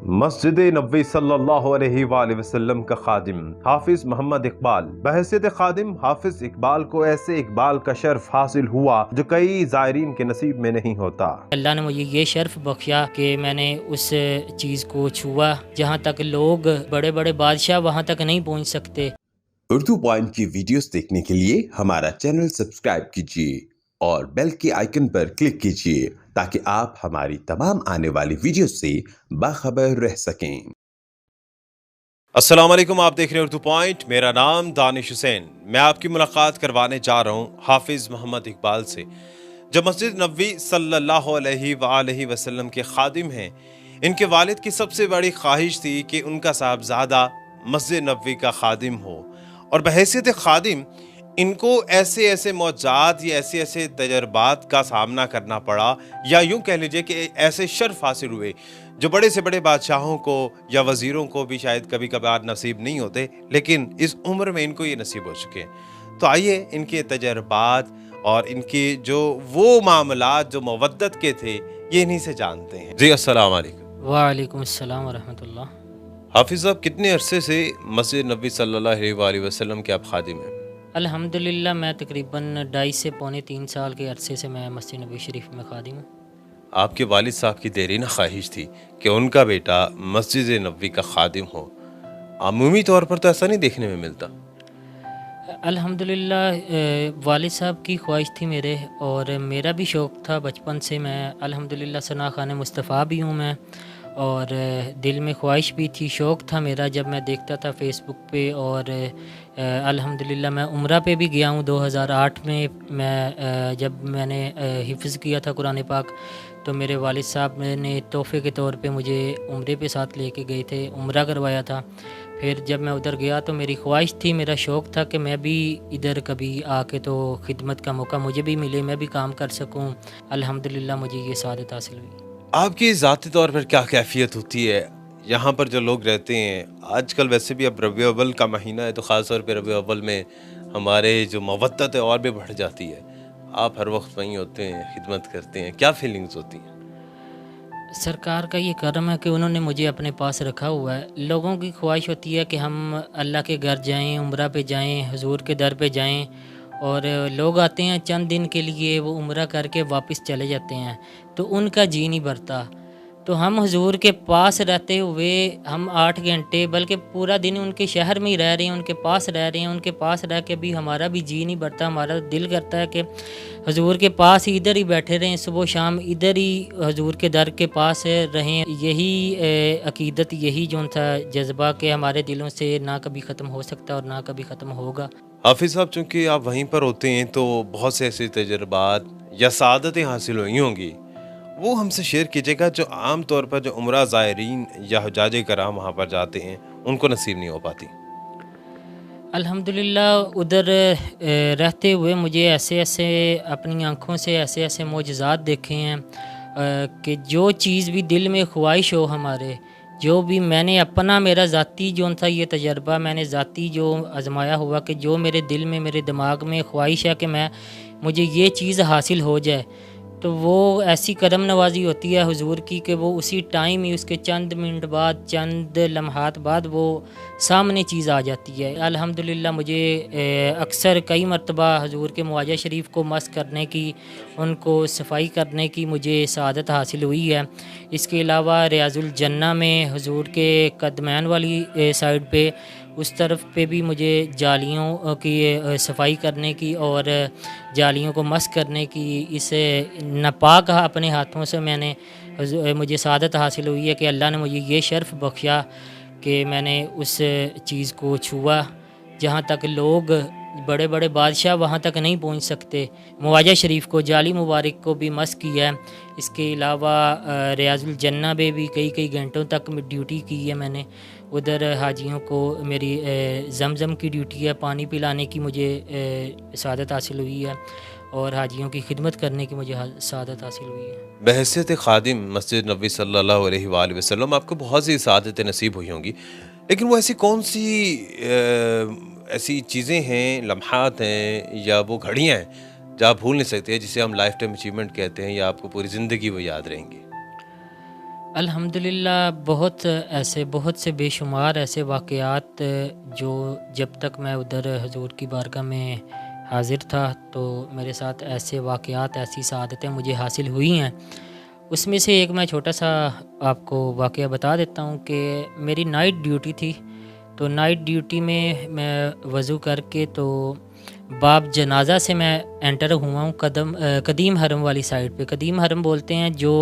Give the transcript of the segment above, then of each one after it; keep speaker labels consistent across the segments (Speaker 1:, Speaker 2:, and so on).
Speaker 1: मस्जिद नबवी सल्लल्लाहु अलैहि वसल्लम का खादिम हाफिज मोहम्मद इकबाल। बहैसियत खादिम हाफिज इकबाल को ऐसे इकबाल का शर्फ हासिल हुआ जो कई ज़ायरीन के नसीब में नहीं होता।
Speaker 2: अल्लाह ने मुझे ये शर्फ बख्शा कि मैंने उस चीज़ को छुआ जहाँ तक लोग बड़े बड़े बादशाह वहाँ तक नहीं पहुँच सकते।
Speaker 3: उर्दू पॉइंट की वीडियोस देखने के लिए हमारा चैनल सब्सक्राइब कीजिए और बेल के आइकन पर क्लिक कीजिए ताकि आप हमारी तमाम आने वाली वीडियोस से बाखबर रह सकें।
Speaker 1: अस्सलाम वालेकुम, आप देख रहे हैं उर्दू पॉइंट। मेरा नाम दानिश हुसैन। मैं आपकी मुलाकात करवाने जा रहा हूँ हाफिज मोहम्मद इकबाल से, जो मस्जिद नबवी सल्लल्लाहु अलैहि वसल्लम के खादिम हैं। इनके वालिद की सबसे बड़ी ख्वाहिश थी कि उनका साहबजादा मस्जिद नबवी का खादिम हो, और बहैसियत खादिम इनको ऐसे ऐसे मौजात या ऐसे ऐसे तजर्बात का सामना करना पड़ा, या यूं कह लीजिए कि ऐसे शर्फ हासिल हुए जो बड़े से बड़े बादशाहों को या वज़ीरों को भी शायद कभी कभार नसीब नहीं होते, लेकिन इस उम्र में इनको ये नसीब हो चुके हैं। तो आइए इनके तजर्बात और इनके जो वो मामलात जो मवद्दत के थे, ये इन्हीं से जानते हैं। जी अस्सलाम वालेकुम।
Speaker 2: वालेकुम अस्सलाम वरहमतुल्लाह।
Speaker 1: हाफिज़ साहब, कितने अरसे से मस्जिद नबी सल्लल्लाहु अलैहि वसल्लम के आप खादिम हैं?
Speaker 2: अल्हम्दुलिल्लाह मैं तकरीबन 2.5 से पौने 3 साल के अरसे से मैं मस्जिद नबी शरीफ में खादिम हूँ।
Speaker 1: आपके वालिद साहब की देरीना ख्वाहिश थी कि उनका बेटा मस्जिद नबवी का खादिम हो। अमूमी तौर पर तो ऐसा नहीं देखने में मिलता।
Speaker 2: अल्हम्दुलिल्लाह वालिद साहब की ख्वाहिश थी मेरे, और मेरा भी शौक़ था बचपन से। मैं अल्हम्दुलिल्लाह सना खान मुस्तफ़ा भी हूँ मैं, और दिल में ख्वाहिश भी थी, शौक़ था मेरा। जब मैं देखता था फ़ेसबुक पे, और अल्हम्दुलिल्लाह मैं उम्रा पे भी गया हूँ 2008 में। मैं जब मैंने हिफ़्ज़ किया था कुरान पाक, तो मेरे वालिद साहब ने तोहफ़े के तौर पे मुझे उम्रे पे साथ लेके गए थे, उम्रा करवाया था। फिर जब मैं उधर गया तो मेरी ख्वाहिश थी, मेरा शौक़ था कि मैं भी इधर कभी आके तो खिदमत का मौका मुझे भी मिले, मैं भी काम कर सकूं। अल्हम्दुलिल्लाह मुझे ये सआदत हासिल हुई।
Speaker 1: आपकी ज़ाती तौर पर क्या कैफियत होती है यहाँ पर जो लोग रहते हैं आजकल? वैसे भी अब रबीउल अव्वल का महीना है, तो ख़ास तौर पे रबीउल अव्वल में हमारे जो मवद्दत है और भी बढ़ जाती है। आप हर वक्त वहीं होते हैं, खिदमत करते हैं, क्या फीलिंग्स होती हैं?
Speaker 2: सरकार का ये करम है कि उन्होंने मुझे अपने पास रखा हुआ है। लोगों की ख्वाहिश होती है कि हम अल्लाह के घर जाएं, उम्रा पे जाएं, हुजूर के दर पे जाएं, और लोग आते हैं चंद दिन के लिए, वो उम्रा करके वापस चले जाते हैं, तो उनका जी नहीं भरता। तो हम हुजूर के पास रहते हुए हम 8 घंटे बल्कि पूरा दिन उनके शहर में ही रह रहे हैं, उनके पास रह रहे हैं। उनके पास रह के भी हमारा भी जी नहीं भरता, हमारा दिल करता है कि हुजूर के पास ही इधर ही बैठे रहें, सुबह शाम इधर ही हुजूर के दर के पास रहें। यही अकीदत, यही जो था जज्बा के हमारे दिलों से ना कभी ख़त्म हो सकता और ना कभी ख़त्म होगा।
Speaker 1: हाफिज़ साहब, चूँकि आप वहीं पर होते हैं तो बहुत से ऐसे तजर्बात या सआदतें हासिल हुई होंगी, वो हमसे शेयर कीजिएगा जो आम तौर पर जो उम्रा ज़ायरीन या हुज्जाज कराम वहाँ पर जाते हैं उनको नसीब नहीं हो पाती।
Speaker 2: अल्हम्दुलिल्लाह उधर रहते हुए मुझे ऐसे ऐसे अपनी आँखों से ऐसे ऐसे मोजज़ात देखे हैं कि जो चीज़ भी दिल में ख्वाहिश हो हमारे, जो भी मैंने अपना मेरा ज़ाती जो था ये तजर्बा मैंने ज़ाती जो आज़माया हुआ कि जो मेरे दिल में मेरे दिमाग में ख्वाहिश है कि मुझे ये चीज़ हासिल हो जाए, तो वो ऐसी करम नवाज़ी होती है हुजूर की कि वो उसी टाइम ही, उसके चंद मिनट बाद, चंद लम्हात बाद वो सामने चीज़ आ जाती है। अल्हम्दुलिल्लाह मुझे अक्सर कई मरतबा हुजूर के मुआजा शरीफ को मस करने की, उनको सफाई करने की मुझे सआदत हासिल हुई है। इसके अलावा रियाजुल जन्ना में हुजूर के कदमैन वाली साइड पे, उस तरफ पे भी मुझे जालियों की सफाई करने की और जालियों को मस करने की, इस नापाक अपने हाथों से मुझे सआदत हासिल हुई है कि अल्लाह ने मुझे ये शर्फ बख्शा कि मैंने उस चीज़ को छुआ जहाँ तक लोग बड़े बड़े बादशाह वहाँ तक नहीं पहुँच सकते। मुआजा शरीफ को, जाली मुबारक को भी मस किया है। इसके अलावा रियाजुल जन्ना में भी कई कई घंटों तक ड्यूटी की है मैंने। उधर हाजियों को मेरी ज़मज़म की ड्यूटी है, पानी पिलाने की मुझे सआदत हासिल हुई है, और हाजियों की खिदमत करने की मुझे सआदत हासिल हुई है।
Speaker 1: बहैसियत खादिम मस्जिद नबी सल्लल्लाहु अलैहि वसल्लम आपको बहुत सी सआदतें नसीब हुई होंगी, लेकिन वो ऐसी कौन सी ऐसी चीज़ें हैं, लम्हात हैं या वो घड़ियाँ हैं जो आप भूल नहीं सकते, जिसे हम लाइफ टाइम अचीवमेंट कहते हैं, या आपको पूरी ज़िंदगी वो याद रहेंगी?
Speaker 2: अल्हम्दुलिल्लाह बहुत से बेशुमार ऐसे वाक़यात जो जब तक मैं उधर हुज़ूर की बारगाह में हाज़िर था तो मेरे साथ ऐसे वाक़यात, ऐसी सआदतें मुझे हासिल हुई हैं। उसमें से एक मैं छोटा-सा आपको वाक़या बता देता हूँ कि मेरी नाइट ड्यूटी थी। तो नाइट ड्यूटी में मैं वज़ू करके तो बाब जनाज़ा से मैं एंटर हुआ हूँ कदीम हरम वाली साइड पे। कदीम हरम बोलते हैं जो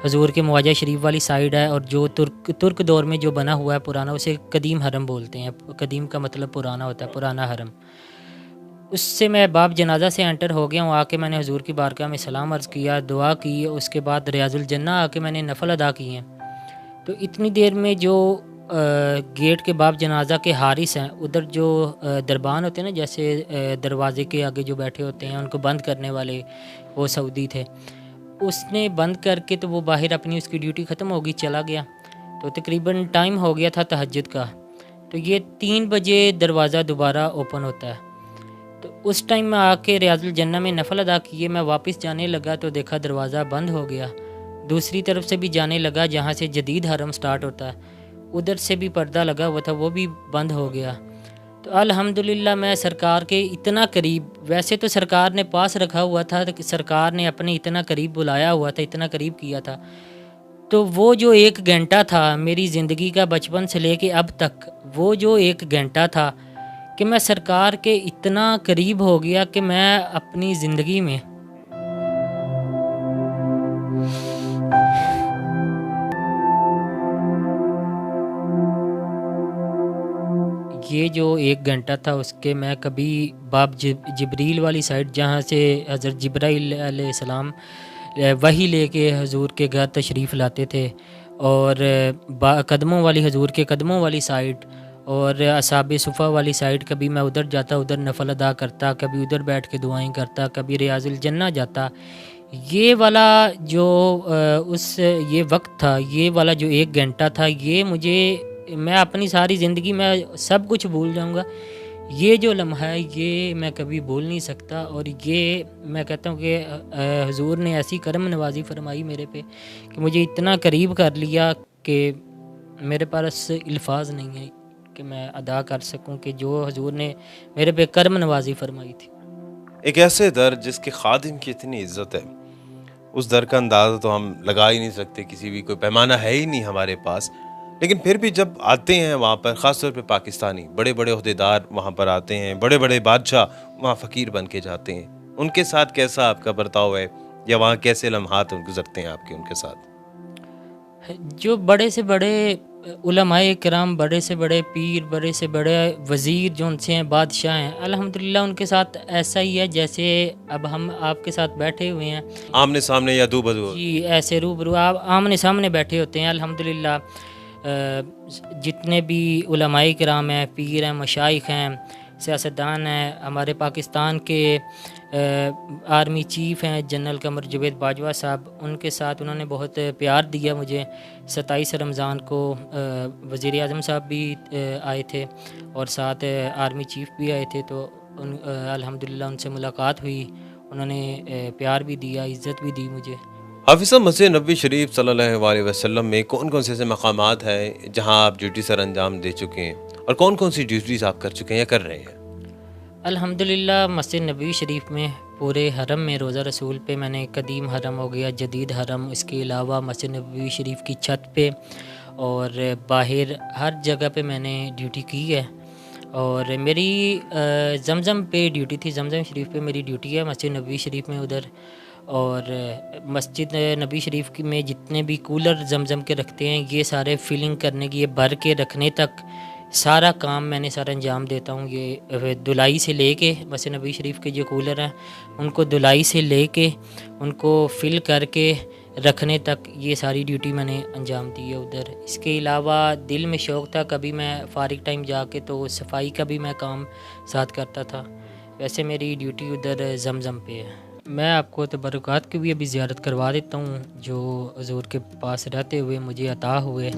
Speaker 2: हजूर के मुआजा शरीफ वाली साइड है, और जो तुर्क दौर में जो बना हुआ है पुराना, उसे कदीम हरम बोलते हैं। कदीम का मतलब पुराना होता है, पुराना हरम। उससे मैं बाब जनाज़ा से एंटर हो गया हूँ। आके मैंने हजूर की बारगाह में सलाम अर्ज़ किया, दुआ की। उसके बाद रियाजुल जन्ना आके मैंने नफल अदा किए हैं। तो इतनी देर में जो गेट के बाब जनाजा के हारिस हैं, उधर जो दरबान होते हैं ना, जैसे दरवाज़े के आगे जो बैठे होते हैं उनको बंद करने वाले, वो सऊदी थे। उसने बंद करके तो वो बाहर अपनी उसकी ड्यूटी ख़त्म हो गई, चला गया। तो तकरीबन टाइम हो गया था तहज्जुद का। तो ये 3 बजे दरवाज़ा दोबारा ओपन होता है। तो उस टाइम में आके रियाजुल जन्ना में नफल अदा किए, मैं वापस जाने लगा तो देखा दरवाज़ा बंद हो गया। दूसरी तरफ से भी जाने लगा जहाँ से जदीद हरम स्टार्ट होता है, उधर से भी पर्दा लगा हुआ था, वो भी बंद हो गया। तो अल्हम्दुलिल्लाह मैं सरकार के इतना करीब, वैसे तो सरकार ने पास रखा हुआ था, तो सरकार ने अपने इतना करीब बुलाया हुआ था, इतना करीब किया था। तो वो जो 1 घंटा था मेरी ज़िंदगी का, बचपन से लेके अब तक, वो जो 1 घंटा था कि मैं सरकार के इतना करीब हो गया कि मैं अपनी ज़िंदगी में ये जो 1 घंटा था उसके मैं कभी बाब जिब्रील वाली साइड, जहाँ से हज़रत जिब्राइल अलैहिस्सलाम वही लेके हुज़ूर के घर तशरीफ़ लाते थे, और कदमों वाली, हुज़ूर के कदमों वाली साइड और असहाबे सुफ़ा वाली साइड, कभी मैं उधर जाता, उधर नफल अदा करता, कभी उधर बैठ के दुआएं करता, कभी रियाजुल जन्ना जाता। ये वाला जो ये वक्त था, ये वाला जो 1 घंटा था, ये मुझे, मैं अपनी सारी ज़िंदगी में सब कुछ भूल जाऊंगा। ये जो लम्हा है ये मैं कभी भूल नहीं सकता। और ये मैं कहता हूँ कि हुज़ूर ने ऐसी करम नवाजी फरमाई मेरे पे कि मुझे इतना करीब कर लिया कि मेरे पास अल्फाज नहीं है कि मैं अदा कर सकूं कि जो हुज़ूर ने मेरे पे करम नवाजी फरमाई थी।
Speaker 1: एक ऐसे दर जिसके खादिम की इतनी इज्जत है, उस दर का अंदाज़ा तो हम लगा ही नहीं सकते, किसी भी कोई पैमाना है ही नहीं हमारे पास। लेकिन फिर भी जब आते हैं वहाँ पर, ख़ासतौर पे पाकिस्तानी बड़े बड़े ओहदेदार वहाँ पर आते हैं, बड़े बड़े बादशाह वहाँ फ़कीर बन के जाते हैं, उनके साथ कैसा आपका बर्ताव है, या वहाँ कैसे लम्हात गुजरते हैं आपके उनके साथ?
Speaker 2: जो बड़े से बड़े उलमाए किराम, बड़े से बड़े पीर, बड़े से बड़े वज़ीर जो उनसे हैं, बादशाह हैं, अल्हम्दुलिल्लाह उनके साथ ऐसा ही है जैसे अब हम आपके साथ बैठे हुए हैं,
Speaker 1: आमने सामने या दो बदू?
Speaker 2: जी ऐसे रूबरू आप आमने सामने बैठे होते हैं। अल्हम्दुलिल्लाह जितने भी उलमाए किराम हैं, पीर हैं, मशाइख हैं, सियासतदान हैं, हमारे पाकिस्तान के आर्मी चीफ़ हैं जनरल कमर जावेद बाजवा साहब, उनके साथ उन्होंने बहुत प्यार दिया मुझे। 27 रमज़ान को वज़ीर आज़म साहब भी आए थे और साथ आर्मी चीफ़ भी आए थे। तो अल्हम्दुलिल्लाह उनसे मुलाकात हुई, उन्होंने प्यार भी दिया, इज़्ज़त भी दी मुझे।
Speaker 1: हाफिज़ साहब, मस्जिद नबवी शरीफ सल्लल्लाहु अलैहि वसल्लम में कौन कौन से ऐसे मकामात हैं जहाँ आप ड्यूटी सर अंजाम दे चुके हैं, और कौन कौन सी ड्यूटीज़ आप कर चुके हैं या कर रहे हैं?
Speaker 2: अल्हम्दुलिल्लाह मस्जिद नबवी शरीफ में, पूरे हरम में, रोज़ा रसूल पे मैंने, कदीम हरम हो गया, जदीद हरम, इसके अलावा मस्जिद नबवी शरीफ की छत पे और बाहर हर जगह पे मैंने ड्यूटी की है। और मेरी जमज़म पे ड्यूटी थी, जमज़म शरीफ पे मेरी ड्यूटी है, मस्जिद नबवी शरीफ में उधर। और मस्जिद नबी शरीफ की में जितने भी कूलर जमज़म के रखते हैं, ये सारे फिलिंग करने की, ये भर के रखने तक सारा काम मैंने सारा अंजाम देता हूँ। ये धुलाई से लेके, मस्जिद नबी शरीफ के जो कूलर हैं उनको धुलाई से लेके उनको फिल करके रखने तक, ये सारी ड्यूटी मैंने अंजाम दी है उधर। इसके अलावा दिल में शौक़ था, कभी मैं फ़ारिग टाइम जाके तो सफाई का भी मैं काम साथ करता था। वैसे मेरी ड्यूटी उधर जमज़म पे है। मैं आपको तबरुकात की भी अभी ज़ियारत करवा देता हूँ जो हुज़ूर के पास रहते हुए मुझे अता हुए।